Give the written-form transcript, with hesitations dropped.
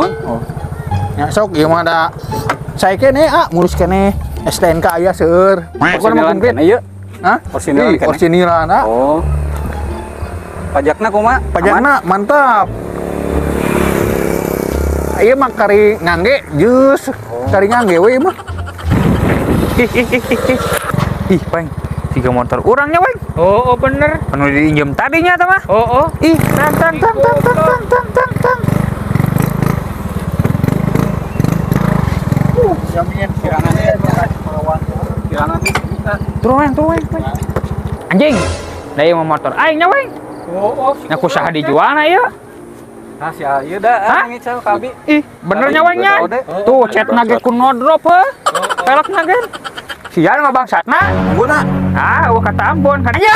Oh. Ya sok ieu mah da saya kene ngurus kene STNK aya seueur. Persinilan kene ieu. Hah? Persinilan kene. Persinilan Oh. Pajakna kumaha? Pajakna mantap. Ieu mah kari ngangge jus. Kari ngangge we mah. Ih, Peng, tiga motor urangnya, Peng. Oh, bener. Anu diinjem tadinya tah mah. Oh. Ih, tang. Jamian kirangannya kirangan kita. Turun, Peng. Anjing. Da ieu mah motor aingnya, Peng. Oh. Nya kusaha dijualna ieu. Ah, si ayeuna da ngicau kabi. Ih, bener nya Pengnya. Tuh, chatna ge ku no drop heuh. Pelekna ge. Sian mah bangsatna. Angguna. Eueuh kata Ambon kan. Ya.